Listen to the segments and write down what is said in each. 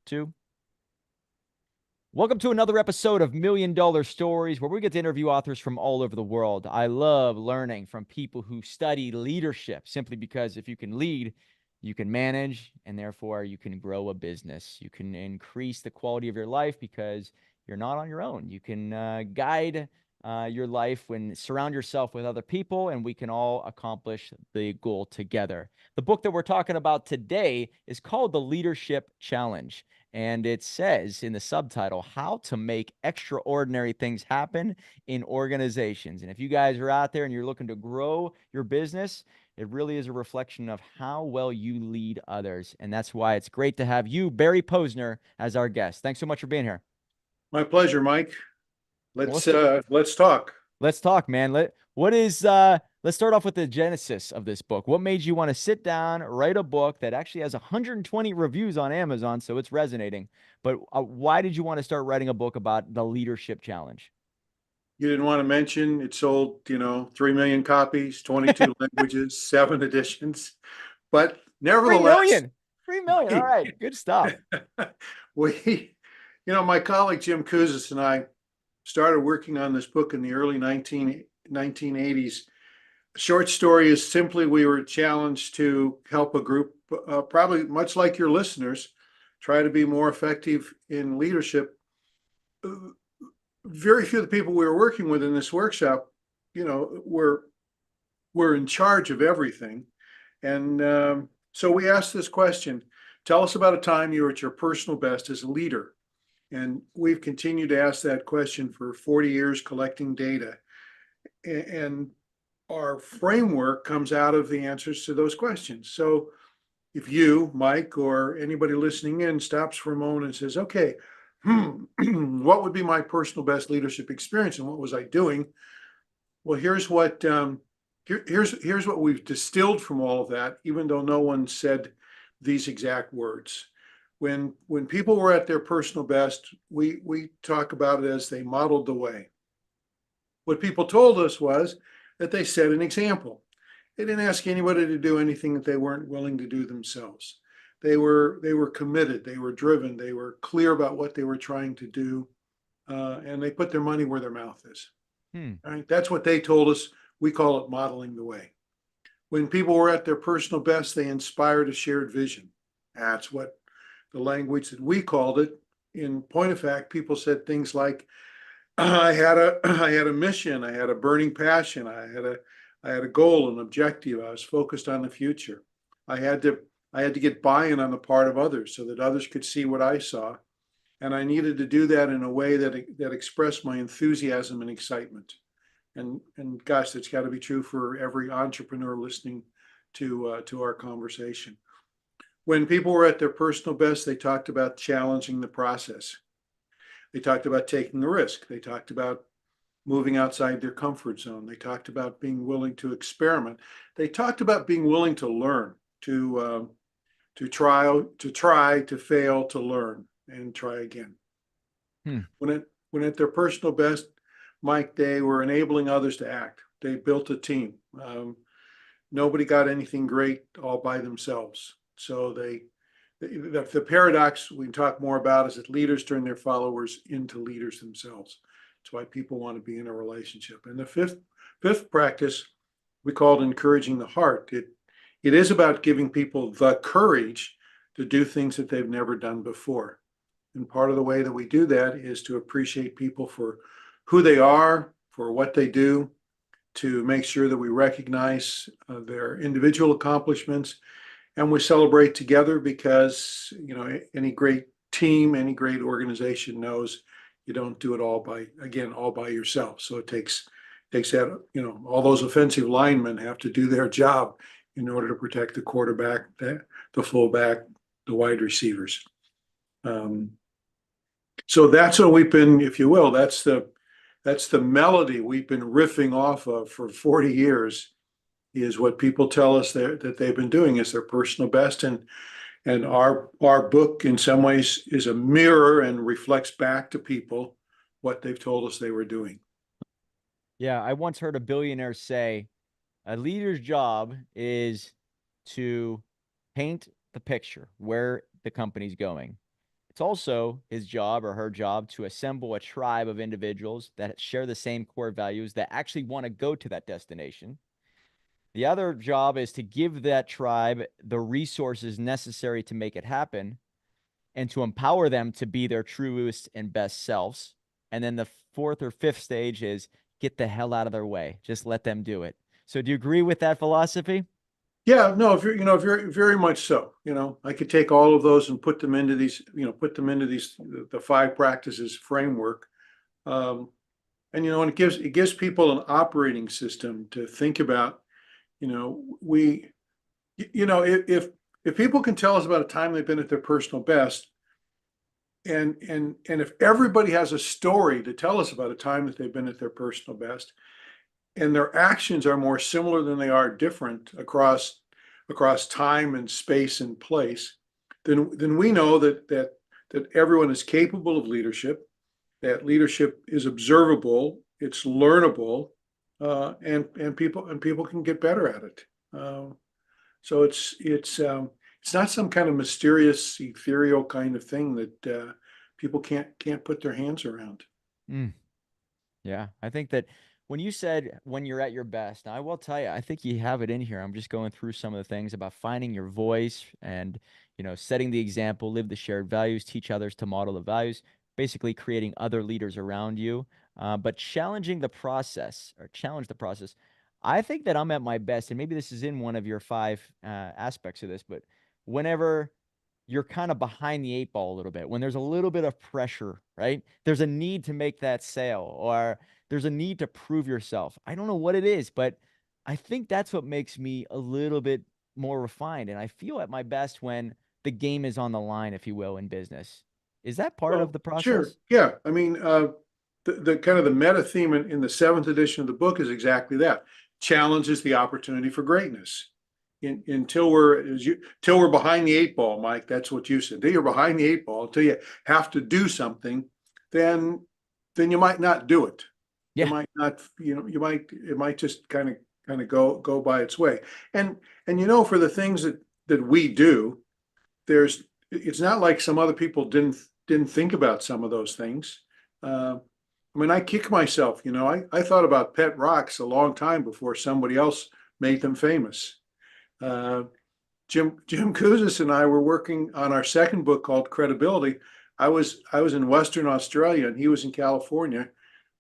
to. Welcome to another episode of Million Dollar Stories, where we get to interview authors from all over the world. I love learning from people who study leadership simply because if you can lead, you can manage, and therefore you can grow a business. You can increase the quality of your life because you're not on your own. You can guide your life when surround yourself with other people, and we can all accomplish the goal together. The book that we're talking about today is called The Leadership Challenge. And it says in the subtitle, How to Make Extraordinary Things Happen in Organizations. And if you guys are out there and you're looking to grow your business, it really is a reflection of how well you lead others. And that's why it's great to have you, Barry Posner, as our guest. Thanks so much for being here. My pleasure, Mike. Well, Let's talk. let's talk, man. Let's start off with the genesis of this book. What made you want to sit down, write a book that actually has 120 reviews on Amazon, so it's resonating. But why did you want to start writing a book about the leadership challenge? You didn't want to mention it sold, 3 million copies, 22 languages, 7 editions. But 3 nevertheless, million. 3 million. All right. Good stuff. we, my colleague Jim Kouzes and I started working on this book in the early 1980s. Short story is simply we were challenged to help a group, probably much like your listeners, try to be more effective in leadership. Very few of the people we were working with in this workshop, were in charge of everything. And so we asked this question: tell us about a time you were at your personal best as a leader. And we've continued to ask that question for 40 years, collecting data. And our framework comes out of the answers to those questions. So if you, Mike, or anybody listening in stops for a moment and says, okay, what would be my personal best leadership experience and what was I doing? Well, here's what we've distilled from all of that, even though no one said these exact words. When people were at their personal best, we talk about it as they modeled the way. What people told us was that they set an example. They didn't ask anybody to do anything that they weren't willing to do themselves. They were committed, they were driven, they were clear about what they were trying to do, and they put their money where their mouth is. All right, that's what they told us. We call it modeling the way. When people were at their personal best, they inspired a shared vision. That's what the language that we called it. In point of fact, people said things like, I had a mission, I had a burning passion, I had a goal, an objective. I was focused on the future. I had to get buy-in on the part of others so that others could see what I saw. And I needed to do that in a way that expressed my enthusiasm and excitement. And gosh, that's got to be true for every entrepreneur listening to our conversation. When people were at their personal best, they talked about challenging the process. They talked about taking the risk. They talked about moving outside their comfort zone. They talked about being willing to experiment. They talked about being willing to learn, to try, to fail, to learn, and try again. Hmm. When at their personal best, Mike, they were enabling others to act. They built a team. Nobody got anything great all by themselves. So the paradox we can talk more about is that leaders turn their followers into leaders themselves. That's why people want to be in a relationship. And the fifth practice we called encouraging the heart. It is about giving people the courage to do things that they've never done before. And part of the way that we do that is to appreciate people for who they are, for what they do, to make sure that we recognize their individual accomplishments, and we celebrate together because any great team, any great organization knows you don't do it all by yourself. So it takes that, all those offensive linemen have to do their job in order to protect the quarterback, the fullback, the wide receivers. So that's what we've been, if you will, that's the melody we've been riffing off of for 40 years, is what people tell us that they've been doing is their personal best. And our book in some ways is a mirror and reflects back to people what they've told us they were doing. Yeah, I once heard a billionaire say a leader's job is to paint the picture where the company's going, It's also his job or her job to assemble a tribe of individuals that share the same core values that actually want to go to that destination. The other job is to give that tribe the resources necessary to make it happen and to empower them to be their truest and best selves. And then the fourth or fifth stage is get the hell out of their way. Just let them do it. So do you agree with that philosophy? Yeah, no, if you're, very much so. I could take all of those and put them into these, the five practices framework. And it gives people an operating system to think about. We, if people can tell us about a time they've been at their personal best, and if everybody has a story to tell us about a time that they've been at their personal best, and their actions are more similar than they are different across time and space and place, then we know that everyone is capable of leadership, that leadership is observable, it's learnable, and people can get better at it. So it's not some kind of mysterious, ethereal kind of thing that people can't put their hands around. Mm. Yeah, I think that when you said when you're at your best, now I will tell you, I think you have it in here. I'm just going through some of the things about finding your voice and, setting the example, live the shared values, teach others to model the values, basically creating other leaders around you, but challenging the process or challenge the process. I think that I'm at my best, and maybe this is in one of your five aspects of this, but whenever you're kind of behind the eight ball a little bit, when there's a little bit of pressure, right? There's a need to make that sale or there's a need to prove yourself. I don't know what it is, but I think that's what makes me a little bit more refined. And I feel at my best when the game is on the line, if you will, in business. Is that part of Well, the sure. process? Yeah. I mean, the kind of the meta theme in the seventh edition of the book is exactly that. Challenge is the opportunity for greatness. Until we're behind the eight ball, Mike, that's what you said. Until you're behind the eight ball, until you have to do something, then you might not do it. You Yeah. might not, it might just kind of go by its way. And for the things that we do, it's not like some other people didn't think about some of those things. I mean, I kick myself, I thought about pet rocks a long time before somebody else made them famous. Uh, Jim Kouzes and I were working on our second book called Credibility. I was in Western Australia and he was in California.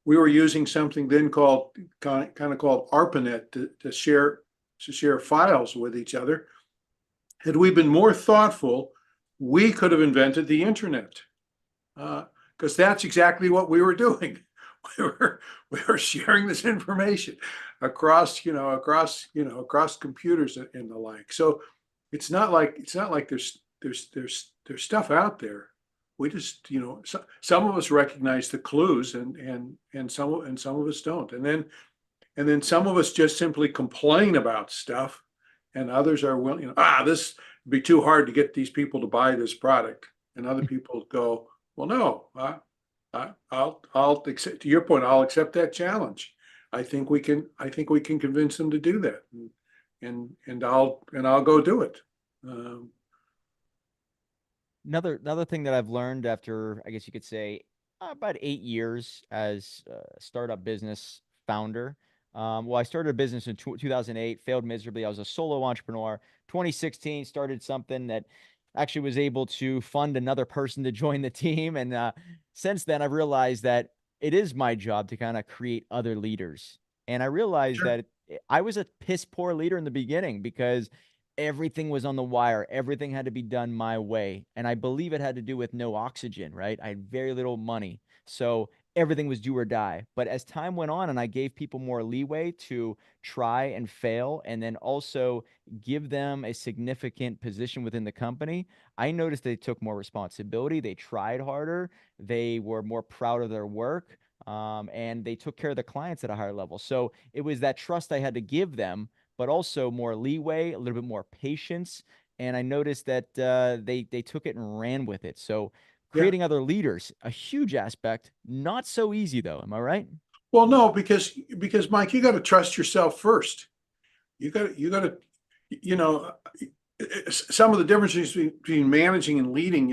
We were using something then called kind of called ARPANET to share files with each other. Had we been more thoughtful, we could have invented the internet, because that's exactly what we were doing. We were sharing this information across computers and the like. So it's not like there's stuff out there. We just, some of us recognize the clues and some of us don't. And then some of us just simply complain about stuff, and others are willing, this would be too hard to get these people to buy this product. And other people go, well, no, I'll accept, to your point, I'll accept that challenge. I think we can convince them to do that, and I'll go do it. Another thing that I've learned after, I guess you could say, about 8 years as a startup business founder. Well, I started a business in 2008, failed miserably. I was a solo entrepreneur. 2016, started something that actually was able to fund another person to join the team. And since then, I've realized that it is my job to kind of create other leaders. And I realized Sure. that I was a piss poor leader in the beginning because everything was on the wire. Everything had to be done my way. And I believe it had to do with no oxygen, right? I had very little money. So everything was do or die. But as time went on and I gave people more leeway to try and fail, and then also give them a significant position within the company, I noticed they took more responsibility. They tried harder. They were more proud of their work. And they took care of the clients at a higher level. So it was that trust I had to give them, but also more leeway, a little bit more patience. And I noticed that they took it and ran with it. So Yeah. creating other leaders, a huge aspect, not so easy though. Am I right? Well, no, because Mike, you got to trust yourself first. You got to, you know, some of the differences between managing and leading.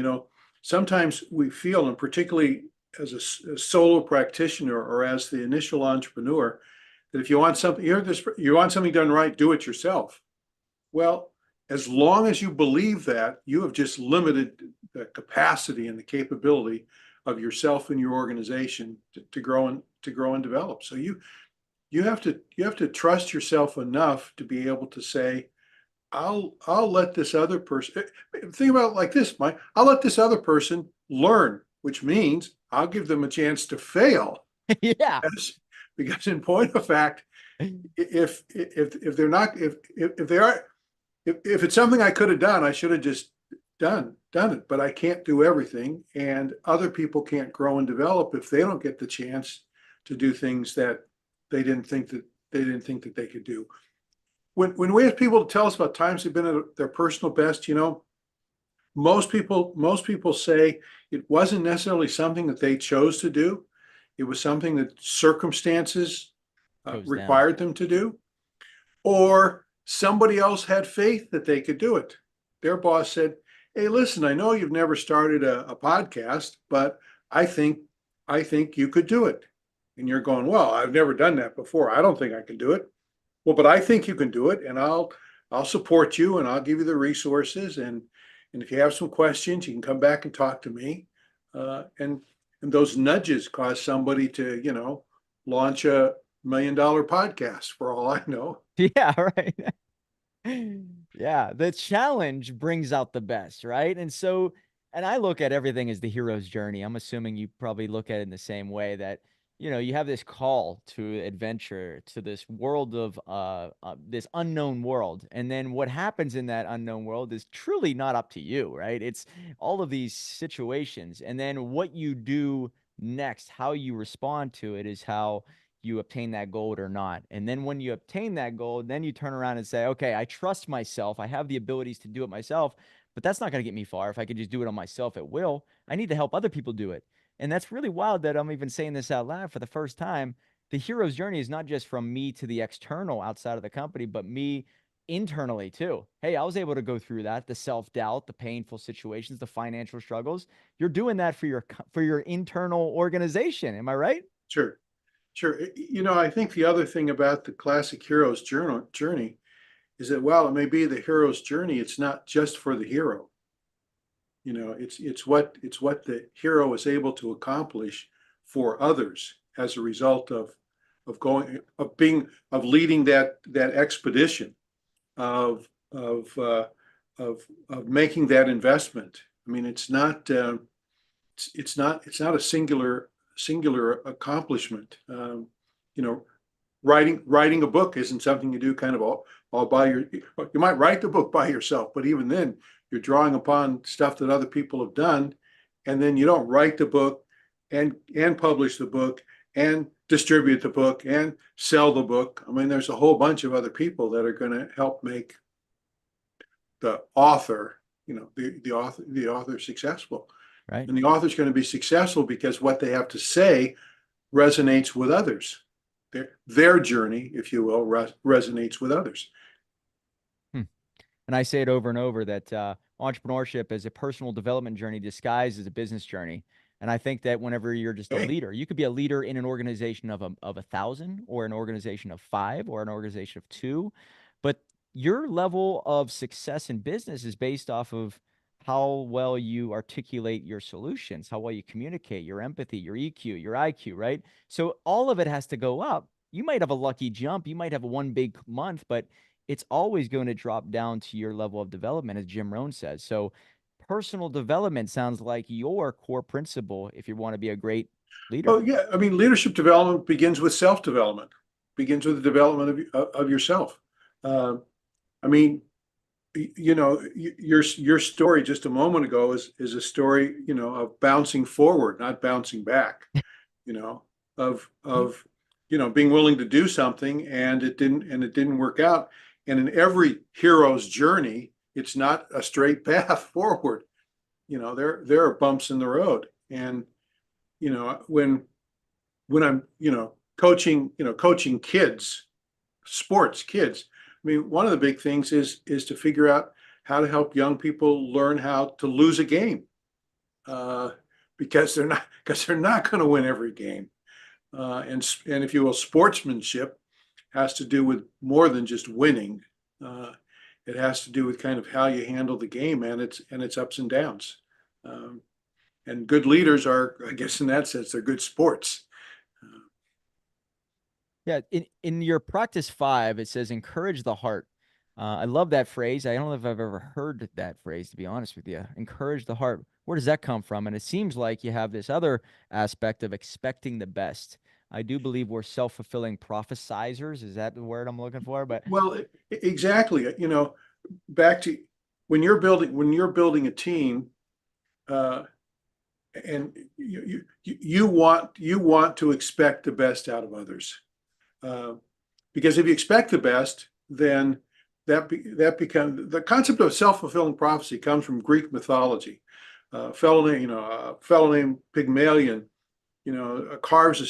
sometimes we feel, and particularly as a solo practitioner or as the initial entrepreneur, that if you want something, you want something done right, do it yourself. Well, as long as you believe that, you have just limited the capacity and the capability of yourself and your organization to grow and develop. So you have to trust yourself enough to be able to say, I'll let this other person think about it like this, Mike. I'll let this other person learn, which means I'll give them a chance to fail. Yeah. Because in point of fact, if they're not if they are if it's something I could have done, I should have just done it. But I can't do everything, and other people can't grow and develop if they don't get the chance to do things that they didn't think that they could do. When we have people to tell us about times they've been at their personal best, most people say it wasn't necessarily something that they chose to do. It was something that circumstances required them to do, or somebody else had faith that they could do it. Their boss said, "Hey, listen, I know you've never started a podcast, but I think you could do it." And you're going, "Well, I've never done that before. I don't think I can do it." Well, but I think you can do it, and I'll support you, and I'll give you the resources, and if you have some questions, you can come back and talk to me. And those nudges cause somebody to, launch $1 million podcast for all I know. Yeah, right. Yeah, the challenge brings out the best, right? And I look at everything as the hero's journey. I'm assuming you probably look at it in the same way that, you have this call to adventure, to this world of this unknown world. And then what happens in that unknown world is truly not up to you, right? It's all of these situations. And then what you do next, how you respond to it is how you obtain that gold or not. And then when you obtain that gold, then you turn around and say, okay, I trust myself. I have the abilities to do it myself, but that's not going to get me far. If I could just do it on myself at will, I need to help other people do it. And that's really wild that I'm even saying this out loud for the first time. The hero's journey is not just from me to the external outside of the company, but me internally too. Hey, I was able to go through that, the self-doubt, the painful situations, the financial struggles. You're doing that for your internal organization. Am I right? Sure. Sure. I think the other thing about the classic hero's journey is that while it may be the hero's journey, it's not just for the hero. It's what the hero is able to accomplish for others as a result of leading that expedition, of making that investment. I mean, it's not a singular accomplishment. Writing a book isn't something you do kind of all by you might write the book by yourself, but even then you're drawing upon stuff that other people have done, and then you don't write the book and publish the book and distribute the book and sell the book. I mean, there's a whole bunch of other people that are going to help make the author, the author successful. Right. And the author's going to be successful because what they have to say resonates with others. Their journey, if you will, resonates with others. And I say it over and over that entrepreneurship is a personal development journey disguised as a business journey. And I think that whenever you're just a leader, you could be a leader in an organization of 1,000 or an organization of 5 or an organization of 2. But your level of success in business is based off of how well you articulate your solutions, how well you communicate, your empathy, your EQ, your IQ, right? So all of it has to go up. You might have a lucky jump. You might have one big month, but it's always going to drop down to your level of development, as Jim Rohn says. So personal development sounds like your core principle if you want to be a great leader. Oh, yeah. I mean, leadership development begins with self-development, begins with the development of yourself. I mean, your story just a moment ago is a story, of bouncing forward, not bouncing back, of being willing to do something and it didn't work out. And in every hero's journey, it's not a straight path forward. There are bumps in the road. And, when I'm, coaching kids, sports kids, I mean, one of the big things is to figure out how to help young people learn how to lose a game. uh, because they're not going to win every game. And if you will, sportsmanship has to do with more than just winning. Uh, it has to do with kind of how you handle the game and its ups and downs. Um, and good leaders are, I guess, in that sense, they're good sports. Yeah, in your practice 5, it says encourage the heart. I love that phrase. I don't know if I've ever heard that phrase, to be honest with you. Encourage the heart. Where does that come from? And it seems like you have this other aspect of expecting the best. I do believe we're self-fulfilling prophesizers. Is that the word I'm looking for? But Well, exactly. You know, back to when you're building a team, uh, and you want to expect the best out of others. Uh, because if you expect the best, then that becomes the concept of self-fulfilling prophecy comes from Greek mythology. A fellow named Pygmalion, carves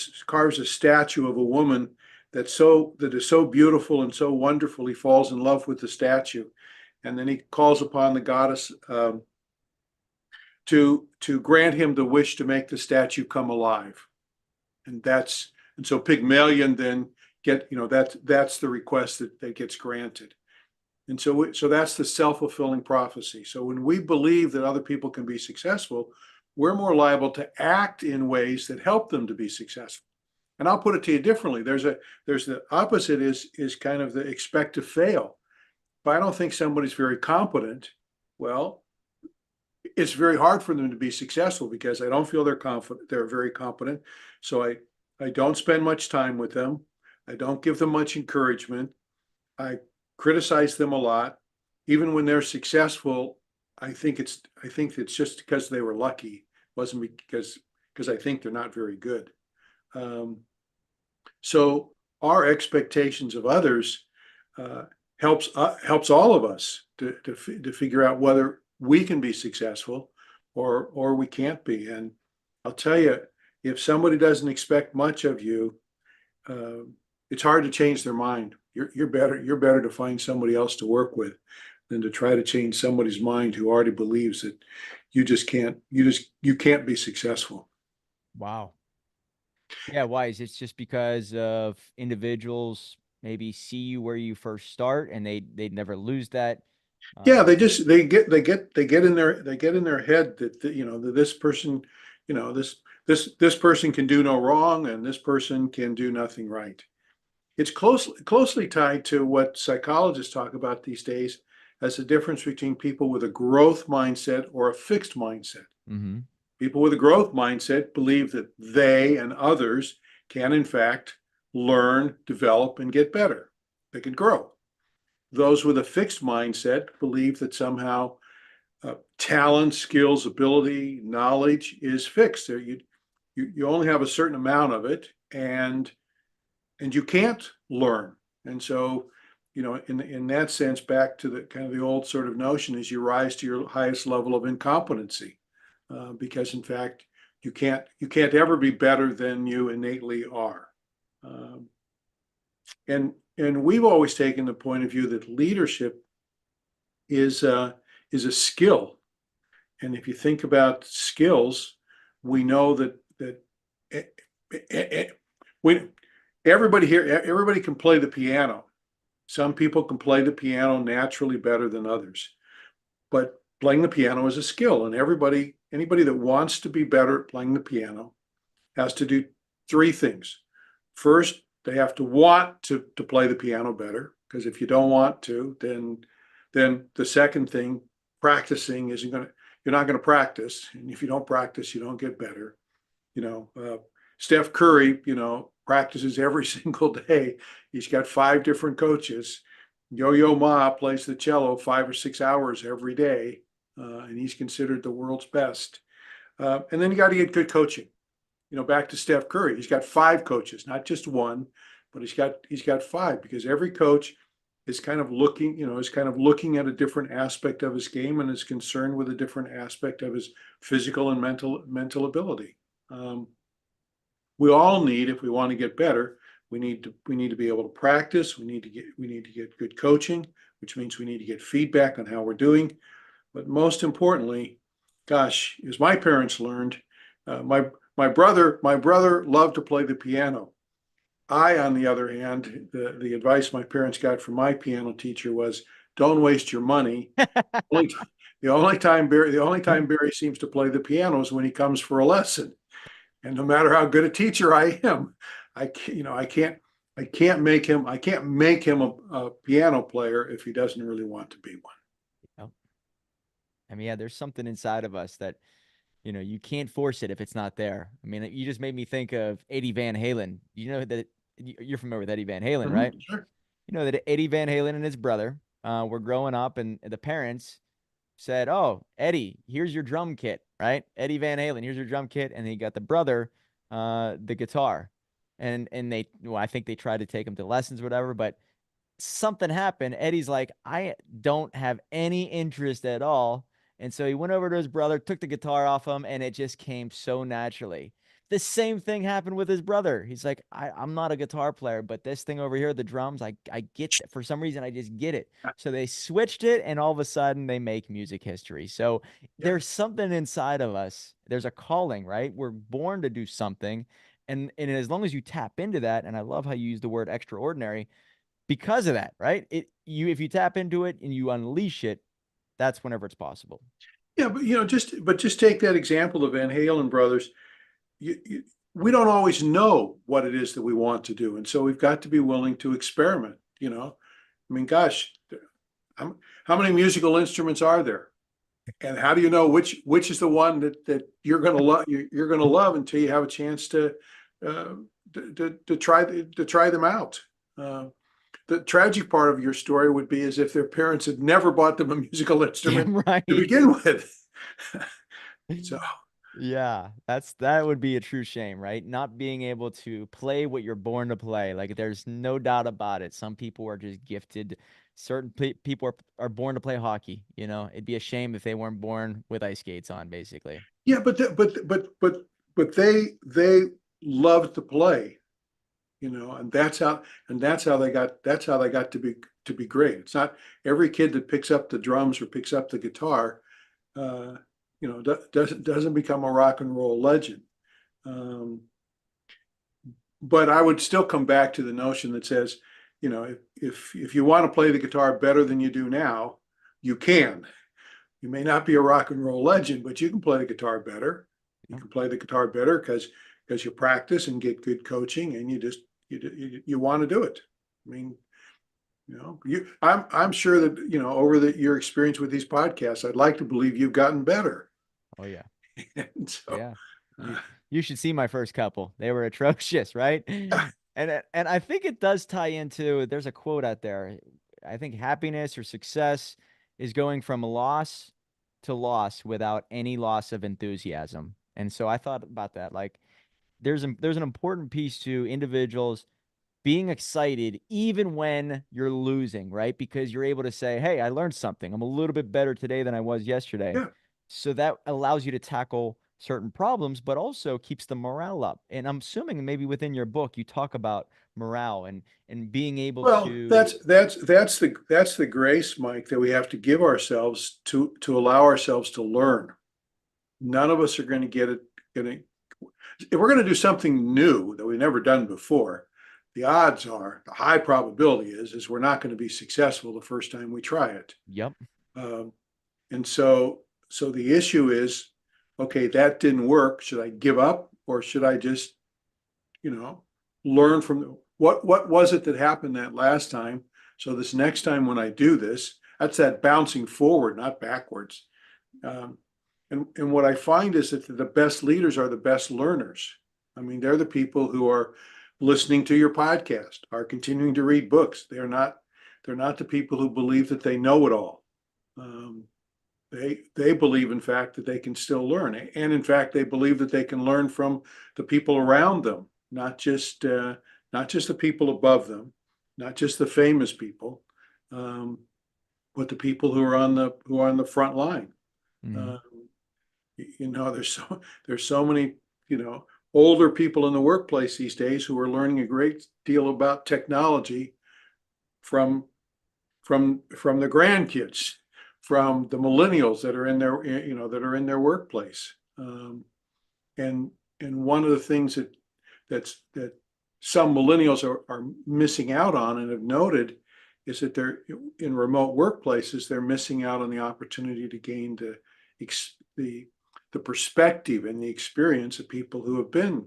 a statue of a woman that is so beautiful and so wonderful. He falls in love with the statue, and then he calls upon the goddess to grant him the wish to make the statue come alive. And so Pygmalion then that's the request that gets granted. And so that's the self-fulfilling prophecy. So when we believe that other people can be successful, we're more liable to act in ways that help them to be successful. And I'll put it to you differently. There's the opposite is kind of the expect to fail. If I don't think somebody's very competent, well, it's very hard for them to be successful because I don't feel they're very competent. So I don't spend much time with them. I don't give them much encouragement. I criticize them a lot. Even when they're successful, I think it's just because they were lucky. It wasn't because I think they're not very good. Um, so our expectations of others uh, helps all of us to figure out whether we can be successful or we can't be. And I'll tell you, if somebody doesn't expect much of you, uh, it's hard to change their mind. You're better to find somebody else to work with than to try to change somebody's mind who already believes that you can't be successful. wow. Yeah, why? Is it just because of individuals maybe see you where you first start and they never lose that? Yeah, Uh, they get in their head that this person, this person can do no wrong and this person can do nothing right. It's closely tied to what psychologists talk about these days as the difference between people with a growth mindset or a fixed mindset. mhm. People with a growth mindset believe that they and others can, in fact, learn, develop, and get better. They can grow. Those with a fixed mindset believe that somehow talent, skills, ability, knowledge is fixed. You only have a certain amount of it, and you can't learn. And so, in that sense, back to the kind of the old sort of notion is you rise to your highest level of incompetency, because in fact you can't ever be better than you innately are. Um, and we've always taken the point of view that leadership is a skill. And if you think about skills, we know that eh, eh, eh, we everybody can play the piano. Some people can play the piano naturally better than others, but playing the piano is a skill, and anybody that wants to be better at playing the piano has to do three things. First, they have to want to play the piano better, because if you don't want to, then the second thing, practicing isn't going to, you're not going to practice. And if you don't practice, you don't get better. You know, Steph Curry, practices every single day. He's got 5 different coaches. Yo-Yo Ma plays the cello 5 or 6 hours every day, and he's considered the world's best. And then you got to get good coaching. Back to Steph Curry, he's got 5 coaches, not just one, but he's got 5, because every coach is kind of looking at a different aspect of his game and is concerned with a different aspect of his physical and mental ability. We all need, if we want to get better, we need to be able to practice. We need to get good coaching, which means we need to get feedback on how we're doing. But most importantly, gosh, as my parents learned, my brother loved to play the piano. I, on the other hand, the advice my parents got from my piano teacher was, don't waste your money. Only, the only time Barry seems to play the piano is when he comes for a lesson. And no matter how good a teacher I am, I can't make him a piano player if he doesn't really want to be one. Yep. I mean, yeah, there's something inside of us that, you can't force it if it's not there. I mean, you just made me think of Eddie Van Halen. You know that you're familiar with Eddie Van Halen, right? Sure. You know that Eddie Van Halen and his brother were growing up, and the parents said, "Oh, Eddie, here's your drum kit, right? Eddie Van Halen, here's your drum kit," and he got the brother the guitar, and well, I think they tried to take him to lessons, or whatever, but something happened. Eddie's like, I don't have any interest at all. And so he went over to his brother, took the guitar off him, and it just came so naturally. The same thing happened with his brother. He's like, I'm not a guitar player, but this thing over here, the drums, I get it. For some reason, I just get it. So they switched it, and all of a sudden they make music history. So Yeah. there's something inside of us. There's a calling, right? We're born to do something. And as long as you tap into that, and I love how you use the word extraordinary, because of that, right? If you tap into it and you unleash it, that's whenever it's possible. Yeah, but just take that example of Van Halen brothers. We don't always know what it is that we want to do, and so we've got to be willing to experiment. I mean, gosh, how many musical instruments are there? And how do you know which is the one that you're going to love? You're going to love until you have a chance uh, to try them out. Uh, the tragic part of your story would be as if their parents had never bought them a musical instrument Right. to begin with. So Yeah, that would be a true shame, right? Not being able to play what you're born to play. Like there's no doubt about it. Some people are just gifted. Certain people are born to play hockey. It'd be a shame if they weren't born with ice skates on, basically. yeah, but they loved to play, and that's how they got to be great. It's not every kid that picks up the drums or picks up the guitar, uh, doesn't become a rock and roll legend. Um, but I would still come back to the notion that says, if you want to play the guitar better than you do now, you can. You may not be a rock and roll legend, but you can play the guitar better. You can play the guitar better because you practice and get good coaching, and you want to do it. I mean, I'm sure that over your experience with these podcasts, I'd like to believe you've gotten better. Oh yeah. And so, Yeah. You uh, you should see my first couple. They were atrocious, right? And I think it does tie into, there's a quote out there. I think happiness or success is going from loss to loss without any loss of enthusiasm. And so I thought about that. Like there's an important piece to individuals being excited even when you're losing, right? Because you're able to say, "Hey, I learned something. I'm a little bit better today than I was yesterday." yeah, So that allows you to tackle certain problems, but also keeps the morale up. And I'm assuming maybe within your book you talk about morale and being able well, to. that's the grace, Mike, that we have to give ourselves to allow ourselves to learn. None of us are going to get it. Going if we're going to do something new that we've never done before, the high probability is we're not going to be successful the first time we try it. Yep. Um, and so the issue is, okay, that didn't work. Should I give up, or should I just, learn from what was it that happened that last time? So this next time when I do this, that's that bouncing forward, not backwards. Um, and what I find is that the best leaders are the best learners. I mean, they're the people who are listening to your podcast, are continuing to read books. They're not the people who believe that they know it all. Um, they believe, in fact, that they can still learn, and in fact, they believe that they can learn from the people around them, not just the people above them, not just the famous people, um, but the people who are on the front line. Mhm. Uh, there's so many older people in the workplace these days who are learning a great deal about technology from the grandkids, from the millennials that are in their, that are in their workplace. And one of the things that some millennials are missing out on and have noted is that they're in remote workplaces, they're missing out on the opportunity to gain the perspective and the experience of people who have been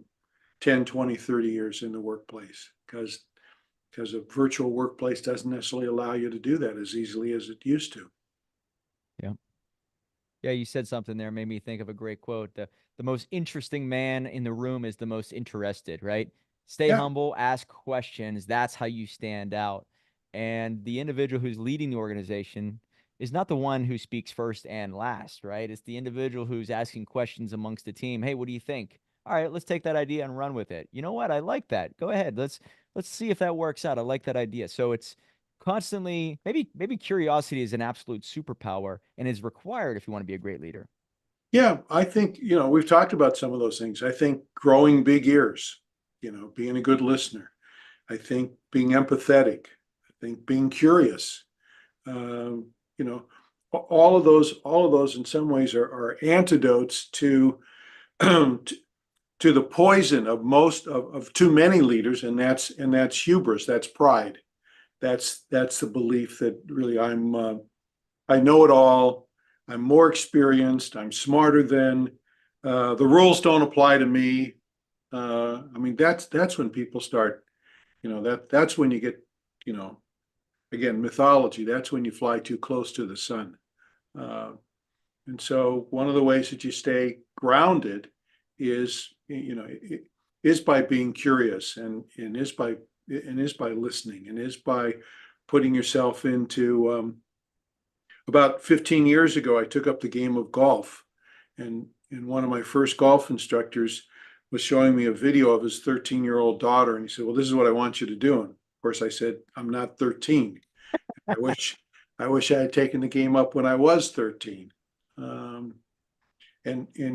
10, 20, 30 years in the workplace, because a virtual workplace doesn't necessarily allow you to do that as easily as it used to. Yeah. Yeah, you said something there, made me think of a great quote. The most interesting man in the room is the most interested, right? Stay Yeah. humble, ask questions. That's how you stand out. And the individual who's leading the organization is not the one who speaks first and last, right? It's the individual who's asking questions amongst the team. Hey, what do you think? All right, let's take that idea and run with it. You know what? I like that. Go ahead. Let's see if that works out. I like that idea. So it's constantly, maybe curiosity is an absolute superpower and is required if you want to be a great leader. Yeah, I think, we've talked about some of those things. I think growing big ears, being a good listener. I think being empathetic. I think being curious. You know, all of those in some ways are antidotes to to the poison of of too many leaders, and that's hubris, that's pride. That's the belief that really I know it all. I'm more experienced. I'm smarter than the rules don't apply to me. I mean, that's when people start. That's when you get, again, mythology. That's when you fly too close to the sun. Uh, and so one of the ways that you stay grounded is, is by being curious, and is by listening, and is by putting yourself into. About 15 years ago, I took up the game of golf, and one of my first golf instructors was showing me a video of his 13-year-old daughter, and he said, "Well, this is what I want you to do." And of course, I said, "I'm not 13. I wish I had taken the game up when I was 13." And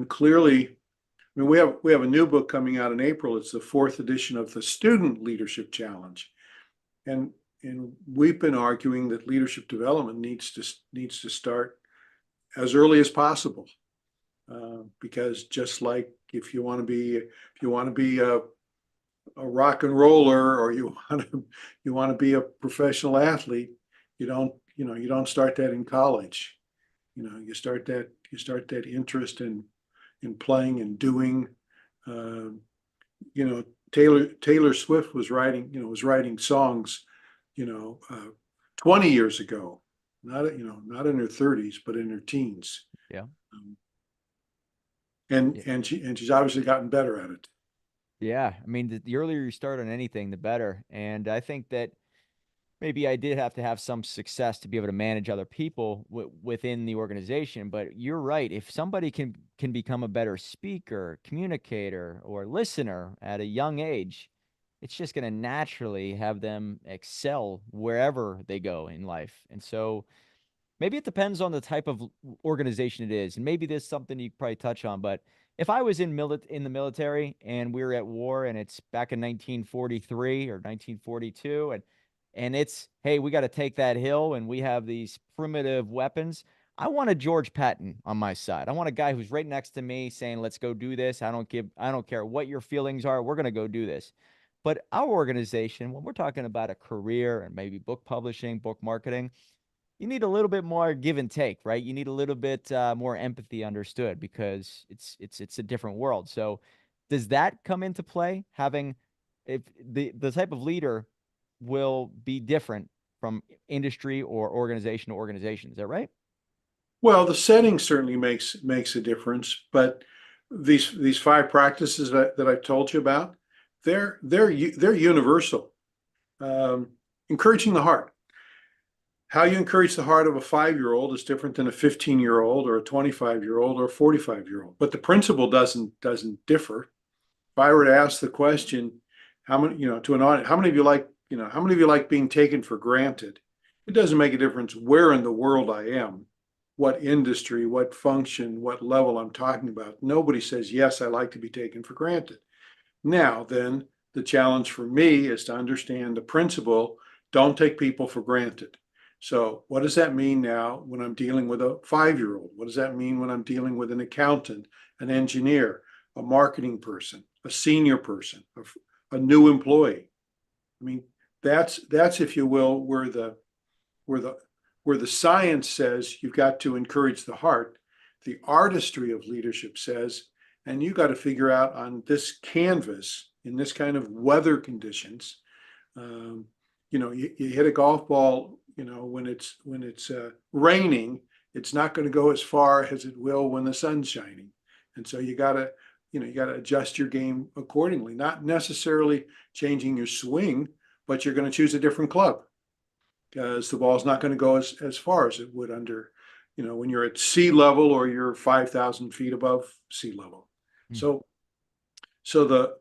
clearly, I mean, we have a new book coming out in April. It's the fourth edition of the Student Leadership Challenge, and we've been arguing that leadership development needs to start as early as possible, because just like if you want to be a rock and roller, or you want to be a professional athlete, you don't start that in college. You start that interest in playing and doing. Taylor Swift was writing songs 20 years ago, not in her 30s, but in her teens. Yeah. And she's obviously gotten better at it. Yeah. I mean, the earlier you start on anything, the better. And I think that maybe I did have to have some success to be able to manage other people within the organization. But you're right. If somebody can become a better speaker, communicator, or listener at a young age, it's just going to naturally have them excel wherever they go in life. And so maybe it depends on the type of organization it is. And maybe there's something you could probably touch on. But if I was in the military and we were at war and it's back in 1943 or 1942, and it's, hey, we got to take that hill and we have these primitive weapons, I want a George Patton on my side. I want a guy who's right next to me saying, let's go do this. I don't care what your feelings are. We're going to go do this. But our organization, when we're talking about a career and maybe book publishing, book marketing, you need a little bit more give and take, right? You need a little bit more empathy understood, because it's a different world. So does that come into play? Having, if the type of leader will be different from industry or organization to organization. Is that right? Well, the setting certainly makes a difference, but these five practices that I told you about, they're universal. Encouraging the heart. How you encourage the heart of a 5-year-old is different than a 15-year-old or a 25-year-old or a 45-year-old, but the principle doesn't differ. If I were to ask the question, how many, to an audience, how many of you like being taken for granted? It doesn't make a difference where in the world I am, what industry, what function, what level I'm talking about. Nobody says, yes, I like to be taken for granted. Now, then, the challenge for me is to understand the principle, don't take people for granted. So what does that mean now when I'm dealing with a 5-year-old? What does that mean when I'm dealing with an accountant, an engineer, a marketing person, a senior person, a new employee? I mean, that's, if you will, where the where the science says you've got to encourage the heart, the artistry of leadership says, and you got to figure out on this canvas in this kind of weather conditions. Um, you hit a golf ball, when it's raining, it's not going to go as far as it will when the sun's shining, and so you got to adjust your game accordingly. Not necessarily changing your swing, but you're going to choose a different club because the ball's not going to go as far as it would under, when you're at sea level or you're 5,000 feet above sea level. Hmm. So, so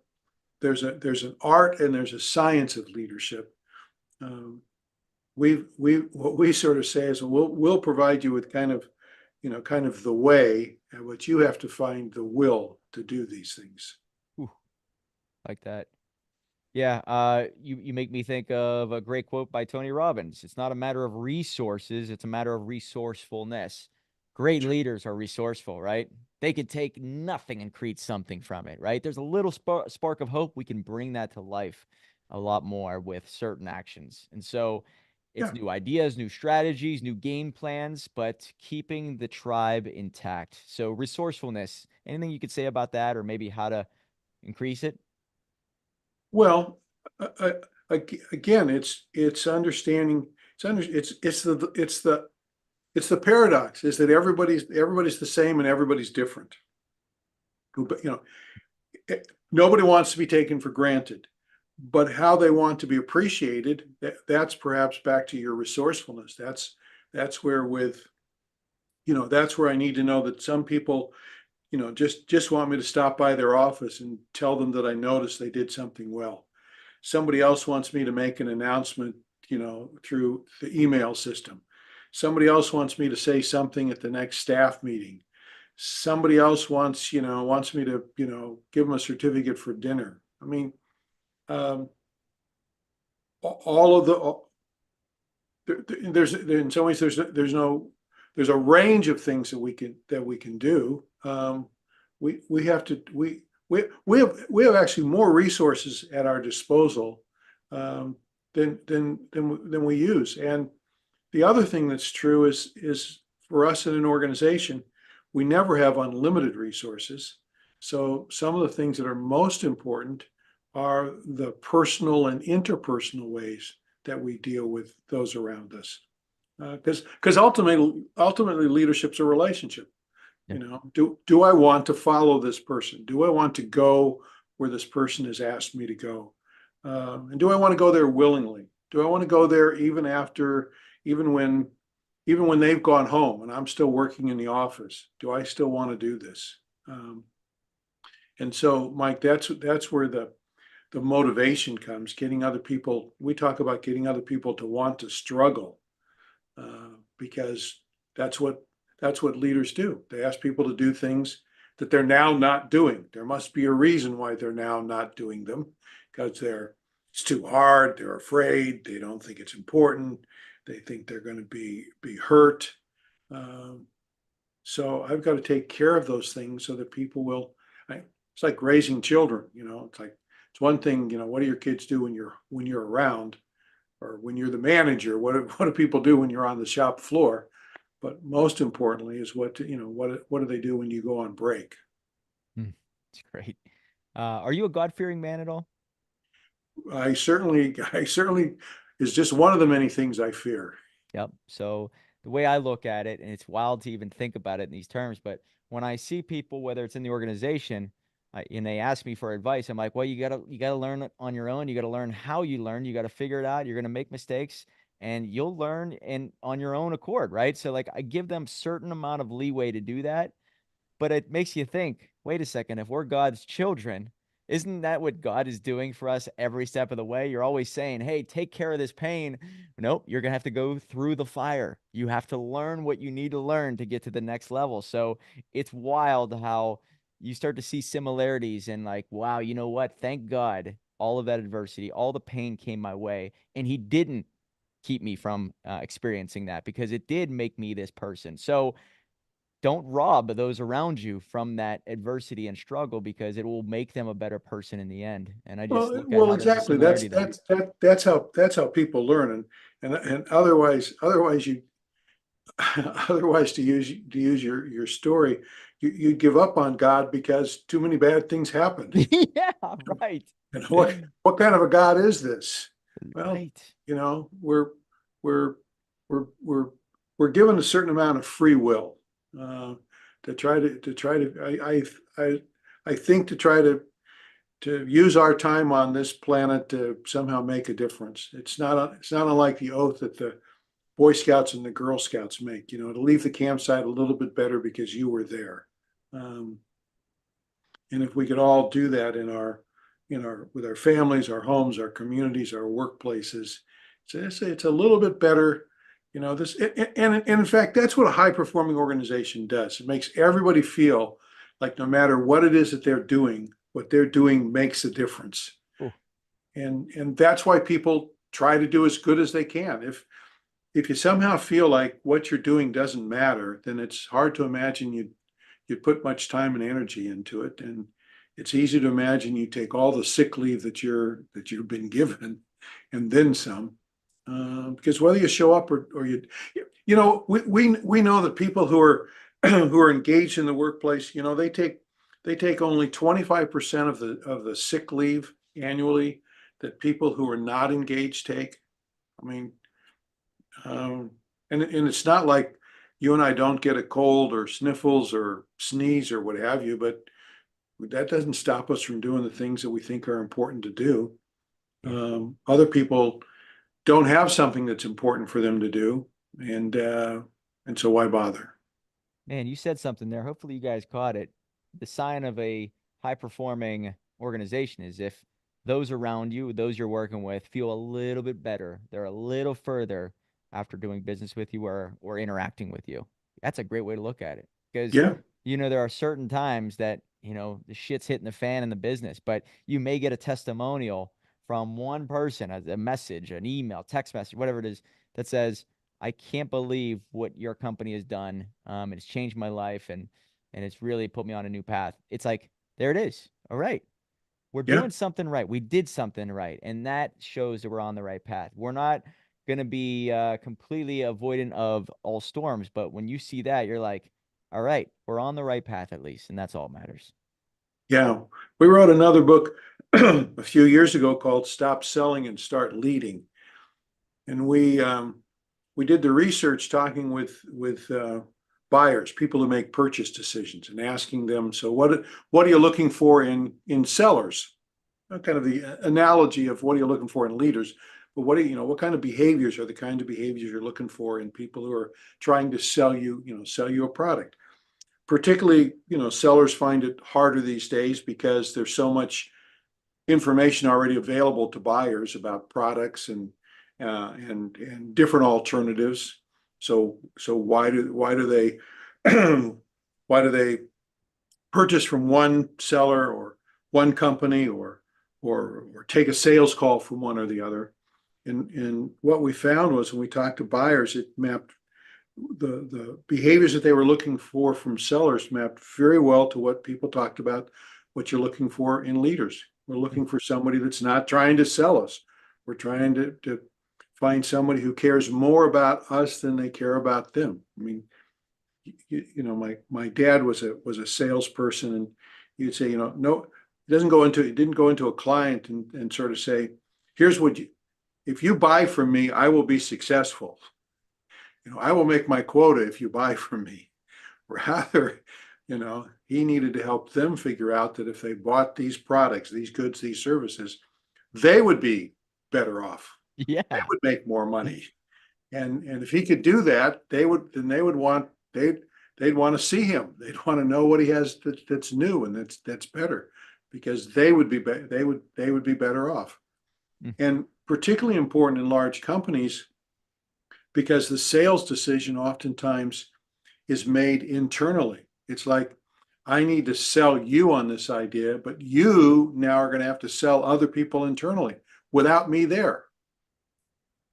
there's an art and there's a science of leadership. Um, what we sort of say is we'll provide you with kind of the way, but you have to find the will to do these things. Ooh, like that. Yeah, you make me think of a great quote by Tony Robbins. It's not a matter of resources, it's a matter of resourcefulness. Great leaders are resourceful, right? They can take nothing and create something from it, right? There's a little spark of hope. We can bring that to life a lot more with certain actions. And so it's Yeah. new ideas, new strategies, new game plans, but keeping the tribe intact. So resourcefulness, anything you could say about that, or maybe how to increase it? Well, uh, again, it's understanding. It's the paradox is that everybody's the same and everybody's different. But nobody wants to be taken for granted, but how they want to be appreciated, that's perhaps back to your resourcefulness. That's where that's where I need to know that some people, just want me to stop by their office and tell them that I noticed they did something well. Somebody else wants me to make an announcement, through the email system. Somebody else wants me to say something at the next staff meeting. Somebody else wants me to, give them a certificate for dinner. I mean, um, all of there's in some ways there's a range of things that we can do. We have to we have actually more resources at our disposal, than we use. And the other thing that's true is for us in an organization, we never have unlimited resources. So some of the things that are most important are the personal and interpersonal ways that we deal with those around us. Because ultimately leadership's a relationship. Yeah. Do I want to follow this person? Do I want to go where this person has asked me to go? And do I want to go there willingly? Do I want to go there even when even when they've gone home and I'm still working in the office? Do I still want to do this? And so, Mike, that's where the motivation comes. Getting other people. We talk about getting other people to want to struggle, because that's what leaders do. They ask people to do things that they're now not doing. There must be a reason why they're now not doing them, because it's too hard. They're afraid. They don't think it's important. They think they're going to be hurt. Um, so I've got to take care of those things so that people will. It's like raising children. It's one thing. What do your kids do when you're around, or when you're the manager? What do people do when you're on the shop floor? But most importantly is what do they do when you go on break? Hmm, it's great. Are you a God-fearing man at all? I certainly is just one of the many things I fear. Yep. So the way I look at it, and it's wild to even think about it in these terms, but when I see people, whether it's in the organization, and they ask me for advice, I'm like, well, you gotta learn it on your own. You gotta learn how you learn. You gotta figure it out. You're gonna make mistakes, and you'll learn and on your own accord, right? So like I give them certain amount of leeway to do that, but it makes you think, wait a second, if we're God's children, isn't that what God is doing for us every step of the way? You're always saying, hey, take care of this pain. Nope, you're going to have to go through the fire. You have to learn what you need to learn to get to the next level. So it's wild how you start to see similarities and like, wow, you know what? Thank God all of that adversity, all the pain came my way. And he didn't keep me from experiencing that, because it did make me this person. So don't rob those around you from that adversity and struggle, because it will make them a better person in the end. And I just Well, look at well, how there's a exactly. That's similarity there. that's that that's how people learn, and otherwise you otherwise to use your story, you give up on God because too many bad things happened. Yeah, right. And what kind of a God is this? Well, Right. we're we're we're given a certain amount of free will uh, I think to try to use our time on this planet to somehow make a difference. It's not unlike the oath that the Boy Scouts and the Girl Scouts make, to leave the campsite a little bit better because you were there. Um, and if we could all do that with our families, our homes, our communities, our workplaces, it's a little bit better. And in fact, that's what a high performing organization does. It makes everybody feel like no matter what it is that they're doing, what they're doing makes a difference. Oh, And that's why people try to do as good as they can. If you somehow feel like what you're doing doesn't matter, then it's hard to imagine you'd put much time and energy into it. And it's easy to imagine you take all the sick leave that you've been given and then some. Because whether you show up or we know that people who are who are engaged in the workplace, they take only 25% of the sick leave annually that people who are not engaged take. I mean, and it's not like you and I don't get a cold or sniffles or sneeze or what have you, but that doesn't stop us from doing the things that we think are important to do. Other people don't have something that's important for them to do, and so why bother? man, you said something there. Hopefully you guys caught it. The sign of a high performing organization is if those around you, those you're working with, feel a little bit better. They're a little further after doing business with you or interacting with you. That's a great way to look at it, because Yeah, there are certain times that, the shit's hitting the fan in the business, but you may get a testimonial from one person, a message, an email, text message, whatever it is, that says, I can't believe what your company has done. It's changed my life, and it's really put me on a new path. It's like, there it is. All right. We're yeah, doing something right. We did something right. And that shows that we're on the right path. We're not going to be completely avoidant of all storms. But when you see that, you're like, all right, we're on the right path at least. And that's all that matters. yeah. We wrote another book a few years ago called "Stop Selling and Start Leading," and we did the research talking with buyers, people who make purchase decisions, and asking them, so what are you looking for in sellers? Kind of the analogy of what are you looking for in leaders, but what kind of behaviors are the kind of behaviors you're looking for in people who are trying to sell you a product? Particularly, sellers find it harder these days because there's so much information already available to buyers about products and different alternatives. So why do they why do they purchase from one seller or one company or take a sales call from one or the other? And what we found was when we talked to buyers, it mapped the behaviors that they were looking for from sellers mapped very well to what people talked about, what you're looking for in leaders. We're looking for somebody that's not trying to sell us. We're trying to find somebody who cares more about us than they care about them. I mean, my dad was a salesperson, and he'd say, no, he didn't go into a client and sort of say, here's if you buy from me, I will be successful. I will make my quota if you buy from me. Rather, he needed to help them figure out that if they bought these products, these goods, these services, they would be better off. They Yeah. would make more money. And if he could do that, they'd want to see him. They'd want to know what he has that's new and that's better, because they would be better off. Mm. And particularly important in large companies, because the sales decision oftentimes is made internally. It's like, I need to sell you on this idea, but you now are going to have to sell other people internally without me there.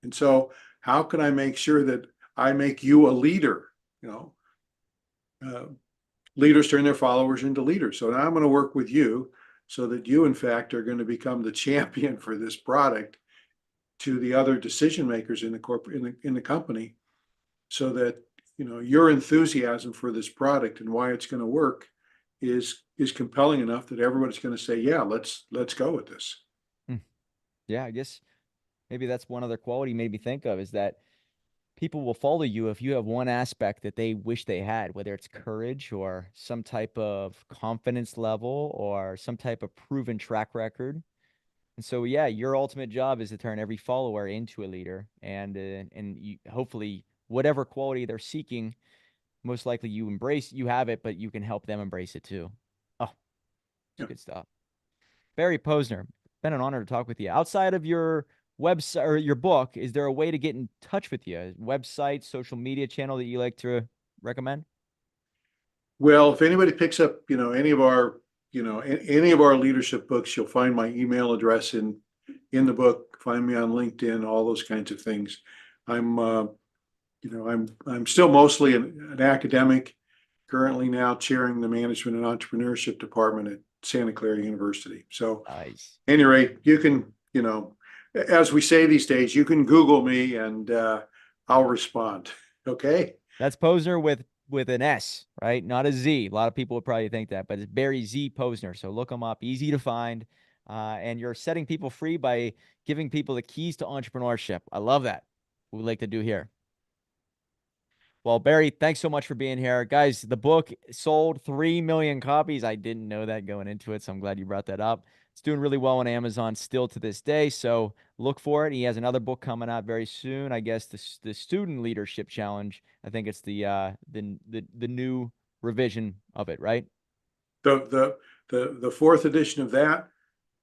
And so How can I make sure that I make you a leader? You know, leaders turn their followers into leaders. So now I'm going to work with you so that you, in fact, are going to become the champion for this product to the other decision makers in the corporate in the company, so that your enthusiasm for this product and why it's going to work is compelling enough that everybody's going to say, yeah, let's go with this. Hmm. Yeah, I guess maybe that's one other quality made me think of is that people will follow you if you have one aspect that they wish they had, whether it's courage or some type of confidence level or some type of proven track record. And so, yeah, your ultimate job is to turn every follower into a leader, and you, hopefully, whatever quality they're seeking, most likely you have it, but you can help them embrace it too. Oh, it's Yeah. good stuff. Barry Posner, been an honor to talk with you. Outside of your website or your book, is there a way to get in touch with you? A website, social media channel that you like to recommend? Well, if anybody picks up, any of our leadership books, you'll find my email address in the book. Find me on LinkedIn, all those kinds of things. I'm, I'm still mostly an academic. Currently now chairing the management and entrepreneurship department at Santa Clara University. So, Nice. at any rate, you can, as we say these days, you can Google me and I'll respond. Okay. That's Posner with an S, right? Not a Z. A lot of people would probably think that, but it's Barry Z Posner. So look him up. Easy to find. And you're setting people free by giving people the keys to entrepreneurship. I love that. What we like to do here. Well, Barry, thanks so much for being here. Guys, the book sold 3 million copies. I didn't know that going into it, so I'm glad you brought that up. It's doing really well on Amazon still to this day, so look for it. He has another book coming out very soon. I guess the Student Leadership Challenge. I think it's the new revision of it, right? The fourth edition of that,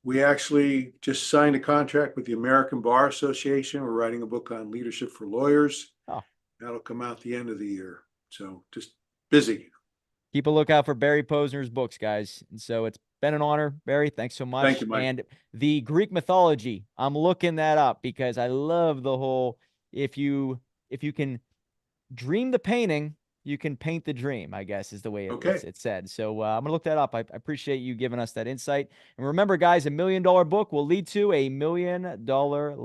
we actually just signed a contract with the American Bar Association. We're writing a book on leadership for lawyers. Oh, That'll come out the end of the year. So just busy. keep a lookout for Barry Posner's books, guys. And so it's been an honor, Barry. Thanks so Thank much. you, Mike. And the Greek mythology, I'm looking that up because I love the whole if you can dream the painting, you can paint the dream, I guess is the way Okay. it's said. So I'm going to look that up. I appreciate you giving us that insight. And remember, guys, $1 million book will lead to $1 million